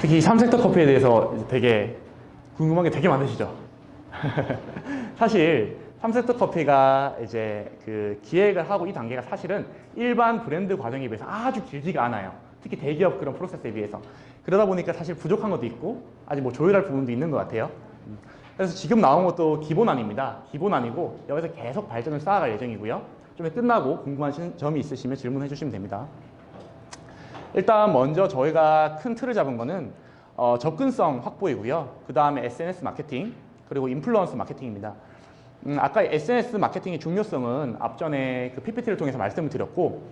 특히 이 삼색터 커피에 대해서 되게 궁금한 게 되게 많으시죠? 사실 삼색터 커피가 이제 그 기획을 하고 이 단계가 사실은 일반 브랜드 과정에 비해서 아주 길지가 않아요. 특히 대기업 그런 프로세스에 비해서. 그러다 보니까 사실 부족한 것도 있고 아직 뭐 조율할 부분도 있는 것 같아요. 그래서 지금 나온 것도 기본안입니다. 기본안이고 여기서 계속 발전을 쌓아갈 예정이고요. 좀 끝나고 궁금하신 점이 있으시면 질문해 주시면 됩니다. 일단 먼저 저희가 큰 틀을 잡은 거는 접근성 확보이고요. 그 다음에 SNS 마케팅, 그리고 인플루언서 마케팅입니다. 아까 SNS 마케팅의 중요성은 앞전에 그 PPT를 통해서 말씀을 드렸고,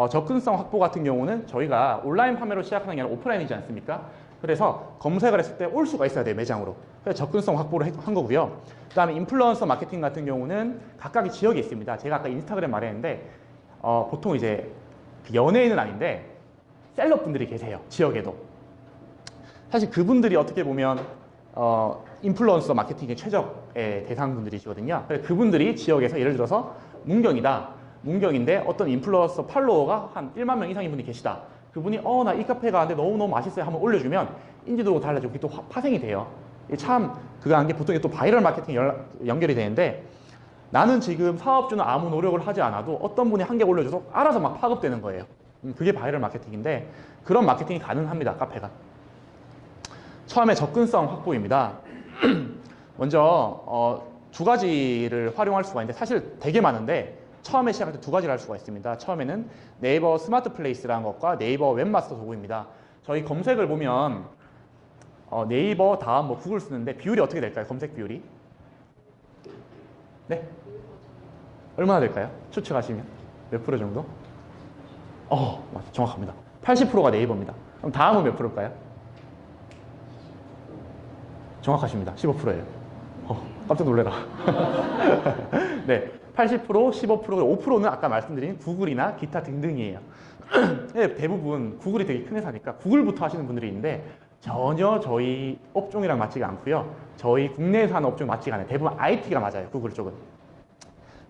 접근성 확보 같은 경우는 저희가 온라인 판매로 시작하는 게 아니라 오프라인이지 않습니까? 그래서 검색을 했을 때 올 수가 있어야 돼요, 매장으로. 그래서 접근성 확보를 한 거고요. 그 다음에 인플루언서 마케팅 같은 경우는 각각의 지역이 있습니다. 제가 아까 인스타그램 말했는데, 보통 이제 연예인은 아닌데, 셀럽분들이 계세요, 지역에도. 사실 그분들이 어떻게 보면 인플루언서 마케팅의 최적의 대상분들이시거든요. 그래서 그분들이 지역에서 예를 들어서 문경이다. 문경인데 어떤 인플루언서 팔로워가 한 1만 명 이상인 분이 계시다. 그분이 나 이 카페 가는데 너무너무 맛있어요 한번 올려주면 인지도가 달라지고 그게 또 파생이 돼요. 참 그거 한 게 보통 또 바이럴 마케팅 연결이 되는데, 나는 지금 사업주는 아무 노력을 하지 않아도 어떤 분이 한 개 올려줘서 알아서 막 파급되는 거예요. 그게 바이럴 마케팅인데, 그런 마케팅이 가능합니다, 카페가. 처음에 접근성 확보입니다. 먼저 두 가지를 활용할 수가 있는데, 사실 되게 많은데 처음에 시작할 때 두 가지를 할 수가 있습니다. 처음에는 네이버 스마트 플레이스라는 것과 네이버 웹마스터 도구입니다. 저희 검색을 보면 네이버 다음 뭐 구글 쓰는데 비율이 어떻게 될까요? 검색 비율이? 네? 얼마나 될까요? 추측하시면 몇 프로 정도? 맞아, 정확합니다. 80%가 네이버입니다. 그럼 다음은 몇 프로일까요? 정확하십니다. 15%예요. 깜짝 놀래라. 네, 80%, 15%, 5%는 아까 말씀드린 구글이나 기타 등등이에요. 네, 대부분 구글이 되게 큰 회사니까 구글부터 하시는 분들이 있는데 전혀 저희 업종이랑 맞지가 않고요. 저희 국내에서 하는 업종 맞지가 않아요. 대부분 IT가 맞아요, 구글 쪽은.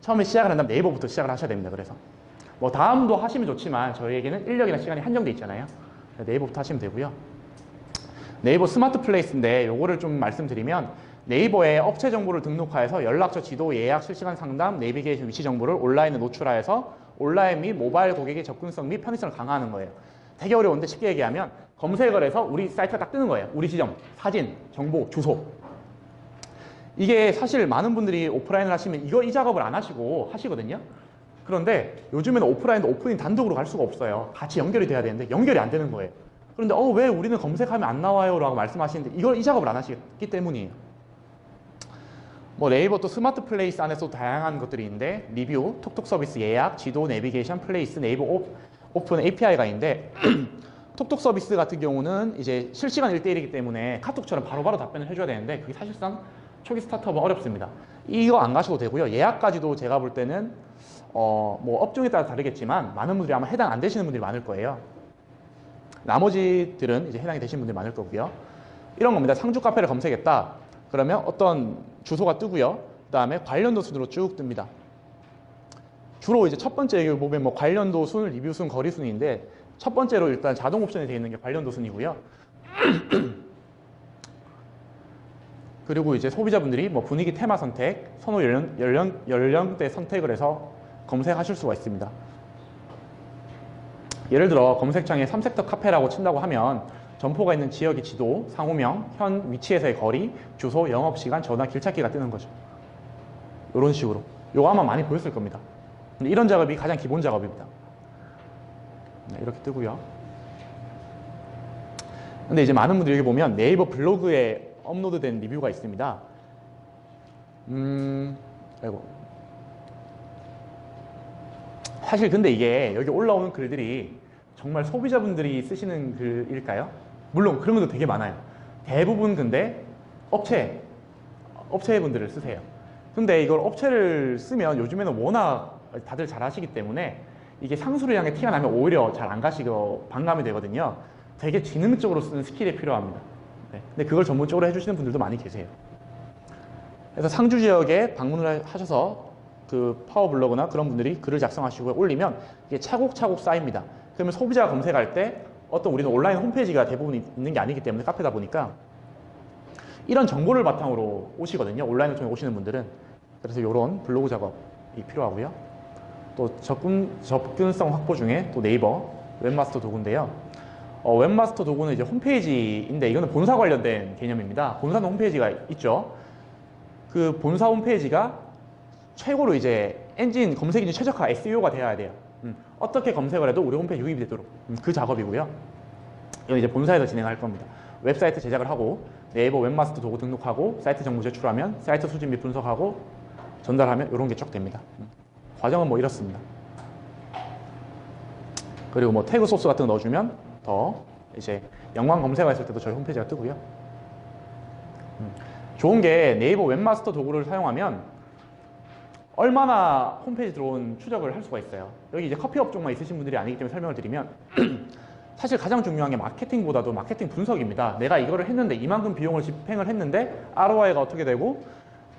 처음에 시작을 한다면 네이버부터 시작을 하셔야 됩니다. 그래서 뭐 다음도 하시면 좋지만 저희에게는 인력이나 시간이 한정돼 있잖아요. 네이버부터 하시면 되고요. 네이버 스마트 플레이스인데 요거를 좀 말씀드리면, 네이버에 업체 정보를 등록하여서 연락처, 지도, 예약, 실시간 상담, 내비게이션 위치 정보를 온라인에 노출하여서 온라인 및 모바일 고객의 접근성 및 편의성을 강화하는 거예요. 되게 어려운데 쉽게 얘기하면 검색을 해서 우리 사이트가 딱 뜨는 거예요. 우리 지점, 사진, 정보, 주소. 이게 사실 많은 분들이 오프라인을 하시면 이 작업을 안 하시고 하시거든요. 그런데 요즘에는 오프라인도 오프인 단독으로 갈 수가 없어요. 같이 연결이 돼야 되는데 연결이 안 되는 거예요. 그런데 왜 우리는 검색하면 안 나와요? 라고 말씀하시는데 이 작업을 안 하시기 때문이에요. 뭐 네이버 또 스마트 플레이스 안에서도 다양한 것들이 있는데, 리뷰, 톡톡 서비스 예약, 지도, 내비게이션, 플레이스, 네이버 오픈 API가 있는데 톡톡 서비스 같은 경우는 이제 실시간 1대1이기 때문에 카톡처럼 바로바로 답변을 해줘야 되는데 그게 사실상 초기 스타트업은 어렵습니다. 이거 안 가셔도 되고요. 예약까지도 제가 볼 때는 뭐 업종에 따라 다르겠지만 많은 분들이 아마 해당 안 되시는 분들이 많을 거예요. 나머지들은 이제 해당이 되시는 분들이 많을 거고요. 이런 겁니다. 상주 카페를 검색했다. 그러면 어떤 주소가 뜨고요. 그 다음에 관련도 순으로 쭉 뜹니다. 주로 이제 첫 번째 여기 보면 뭐 관련도 순, 리뷰 순, 거리 순인데 첫 번째로 일단 자동 옵션이 되어 있는 게 관련도 순이고요. 그리고 이제 소비자분들이 뭐 분위기 테마 선택, 선호 연령대 선택을 해서 검색하실 수가 있습니다. 예를 들어 검색창에 삼색터 카페라고 친다고 하면 점포가 있는 지역의 지도, 상호명, 현 위치에서의 거리, 주소, 영업시간, 전화, 길찾기가 뜨는 거죠. 이런 식으로. 요거 아마 많이 보였을 겁니다. 이런 작업이 가장 기본 작업입니다. 네, 이렇게 뜨고요. 근데 이제 많은 분들이 여기 보면 네이버 블로그에 업로드된 리뷰가 있습니다. 아이고. 사실 근데 이게 여기 올라오는 글들이 정말 소비자분들이 쓰시는 글일까요? 물론 그런 것도 되게 많아요. 대부분 근데 업체분들을 쓰세요. 근데 이걸 업체를 쓰면 요즘에는 워낙 다들 잘 하시기 때문에 이게 상수를 향해 티가 나면 오히려 잘 안 가시고 반감이 되거든요. 되게 지능적으로 쓰는 스킬이 필요합니다. 네. 근데 그걸 전문적으로 해주시는 분들도 많이 계세요. 그래서 상주 지역에 방문을 하셔서 그 파워블로그나 그런 분들이 글을 작성하시고 올리면 이게 차곡차곡 쌓입니다. 그러면 소비자가 검색할 때 어떤 우리는 온라인 홈페이지가 대부분 있는 게 아니기 때문에 카페다 보니까 이런 정보를 바탕으로 오시거든요. 온라인을 통해 오시는 분들은. 그래서 이런 블로그 작업이 필요하고요. 또 접근성 확보 중에 또 네이버 웹마스터 도구인데요. 웹마스터 도구는 이제 홈페이지인데 이거는 본사 관련된 개념입니다. 본사는 홈페이지가 있죠. 그 본사 홈페이지가 최고로 이제 엔진 검색 엔진 최적화 SEO가 되어야 돼요. 어떻게 검색을 해도 우리 홈페이지 유입이 되도록 그 작업이고요. 이건 이제 본사에서 진행할 겁니다. 웹사이트 제작을 하고 네이버 웹마스터 도구 등록하고 사이트 정보 제출하면 사이트 수집 및 분석하고 전달하면 이런 게 쭉 됩니다. 과정은 뭐 이렇습니다. 그리고 뭐 태그 소스 같은 거 넣어주면 더 이제 연관 검색했을 때도 저희 홈페이지가 뜨고요. 좋은 게 네이버 웹마스터 도구를 사용하면 얼마나 홈페이지 들어온 추적을 할 수가 있어요. 여기 이제 커피 업종만 있으신 분들이 아니기 때문에 설명을 드리면 사실 가장 중요한 게 마케팅보다도 마케팅 분석입니다. 내가 이거를 했는데 이만큼 비용을 집행을 했는데 ROI가 어떻게 되고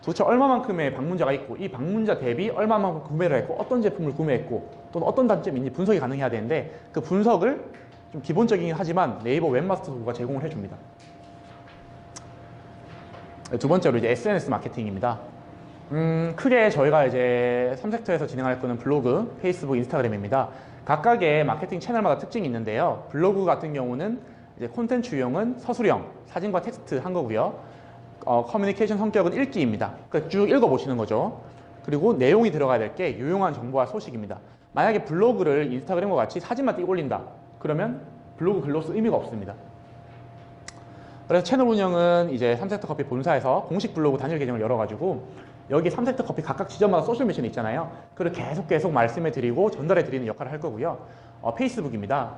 도대체 얼마만큼의 방문자가 있고 이 방문자 대비 얼마만큼 구매를 했고 어떤 제품을 구매했고 또는 어떤 단점이 있는지 분석이 가능해야 되는데 그 분석을 좀 기본적이긴 하지만 네이버 웹마스터 도구가 제공을 해줍니다. 두 번째로 이제 SNS 마케팅입니다. 크게 저희가 이제 3섹터에서 진행할 거는 블로그, 페이스북, 인스타그램입니다. 각각의 마케팅 채널마다 특징이 있는데요. 블로그 같은 경우는 이제 콘텐츠 유형은 서술형, 사진과 텍스트 한 거고요. 커뮤니케이션 성격은 읽기입니다. 그러니까 쭉 읽어보시는 거죠. 그리고 내용이 들어가야 될 게 유용한 정보와 소식입니다. 만약에 블로그를 인스타그램과 같이 사진만 띄고 올린다. 그러면 블로그 글로서 의미가 없습니다. 그래서 채널 운영은 이제 3섹터 커피 본사에서 공식 블로그 단일 계정을 열어가지고 여기 3섹터 커피 각각 지점마다 소셜 미션이 있잖아요. 그걸 계속 말씀해 드리고 전달해 드리는 역할을 할 거고요. 페이스북입니다.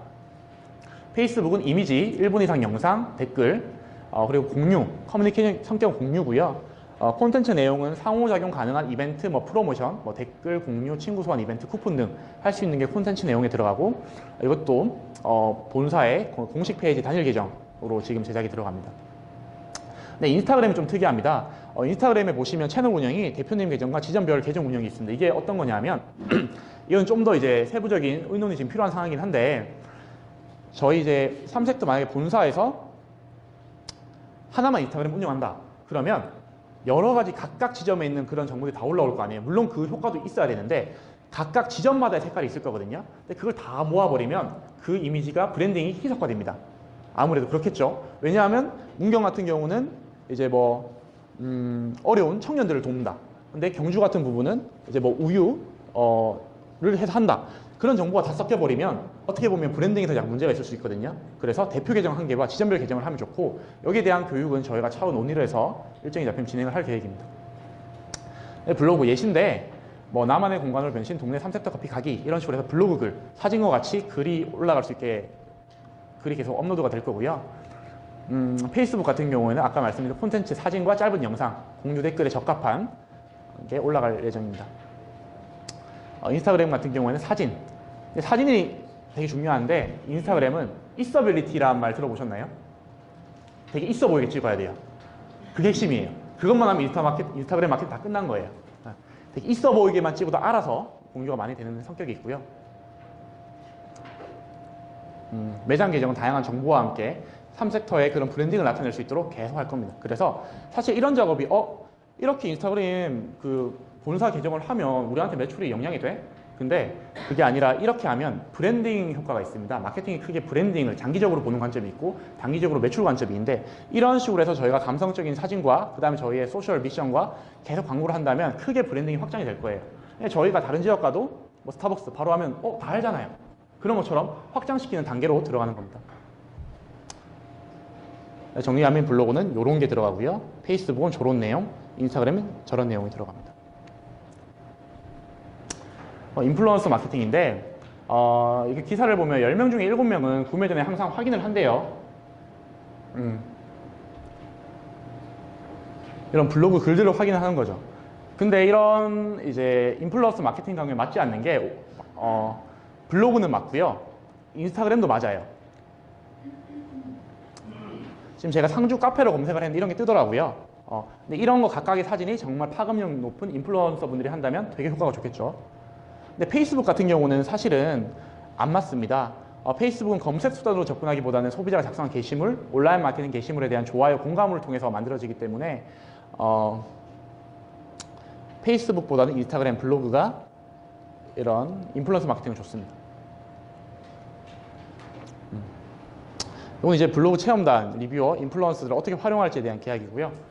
페이스북은 이미지, 1분 이상 영상, 댓글, 그리고 공유, 커뮤니케이션 성격은 공유고요. 콘텐츠 내용은 상호작용 가능한 이벤트, 뭐 프로모션, 뭐 댓글, 공유, 친구 소환 이벤트, 쿠폰 등 할 수 있는 게 콘텐츠 내용에 들어가고 이것도 본사의 공식 페이지 단일 계정으로 지금 제작이 들어갑니다. 네, 인스타그램이 좀 특이합니다. 인스타그램에 보시면 채널 운영이 대표님 계정과 지점별 계정 운영이 있습니다. 이게 어떤 거냐면 이건 좀 더 이제 세부적인 의논이 지금 필요한 상황이긴 한데 저희 이제 3섹터 만약에 본사에서 하나만 인스타그램 운영한다. 그러면 여러 가지 각각 지점에 있는 그런 정보들이 다 올라올 거 아니에요. 물론 그 효과도 있어야 되는데 각각 지점마다의 색깔이 있을 거거든요. 근데 그걸 다 모아버리면 그 이미지가 브랜딩이 희석화됩니다. 아무래도 그렇겠죠. 왜냐하면 문경 같은 경우는 이제 뭐 어려운 청년들을 돕는다. 근데 경주 같은 부분은 이제 뭐 우유를 해서 한다. 그런 정보가 다 섞여버리면 어떻게 보면 브랜딩에서 약 문제가 있을 수 있거든요. 그래서 대표 계정 한 개와 지점별 계정을 하면 좋고 여기에 대한 교육은 저희가 차후 논의를 해서 일정이 잡히면 진행을 할 계획입니다. 블로그 예시인데 뭐 나만의 공간으로 변신 동네 3섹터 커피 가기 이런 식으로 해서 블로그 글, 사진과 같이 글이 올라갈 수 있게 글이 계속 업로드가 될 거고요. 페이스북 같은 경우에는 아까 말씀드린 콘텐츠 사진과 짧은 영상, 공유 댓글에 적합한 게 올라갈 예정입니다. 인스타그램 같은 경우에는 사진. 근데 사진이 되게 중요한데 인스타그램은 있어빌리티라는 말 들어보셨나요? 되게 있어 보이게 찍어야 돼요. 그게 핵심이에요. 그것만 하면 인스타그램 마케팅 다 끝난 거예요. 되게 있어 보이게만 찍어도 알아서 공유가 많이 되는 성격이 있고요. 매장 계정은 다양한 정보와 함께 3섹터의 그런 브랜딩을 나타낼 수 있도록 계속 할 겁니다. 그래서 사실 이런 작업이 이렇게 인스타그램 그 본사 계정을 하면 우리한테 매출이 영향이 돼? 근데 그게 아니라 이렇게 하면 브랜딩 효과가 있습니다. 마케팅이 크게 브랜딩을 장기적으로 보는 관점이 있고 단기적으로 매출 관점이 있는데 이런 식으로 해서 저희가 감성적인 사진과 그 다음에 저희의 소셜 미션과 계속 광고를 한다면 크게 브랜딩이 확장이 될 거예요. 저희가 다른 지역 가도 뭐 스타벅스 바로 하면 다 알잖아요. 그런 것처럼 확장시키는 단계로 들어가는 겁니다. 정리하면 블로그는 이런 게 들어가고요. 페이스북은 저런 내용, 인스타그램은 저런 내용이 들어갑니다. 인플루언서 마케팅인데 이게 기사를 보면 10명 중에 7명은 구매 전에 항상 확인을 한대요. 이런 블로그 글들을 확인하는 거죠. 근데 이런 이제 인플루언서 마케팅 강요에 맞지 않는 게 블로그는 맞고요. 인스타그램도 맞아요. 지금 제가 상주 카페로 검색을 했는데 이런 게 뜨더라고요. 근데 이런 거 각각의 사진이 정말 파급력 높은 인플루언서 분들이 한다면 되게 효과가 좋겠죠. 근데 페이스북 같은 경우는 사실은 안 맞습니다. 페이스북은 검색 수단으로 접근하기보다는 소비자가 작성한 게시물, 온라인 마케팅 게시물에 대한 좋아요, 공감을 통해서 만들어지기 때문에 페이스북보다는 인스타그램, 블로그가 이런 인플루언서 마케팅은 좋습니다. 이건 이제 블로그 체험단, 리뷰어, 인플루언서들을 어떻게 활용할지에 대한 이야기고요.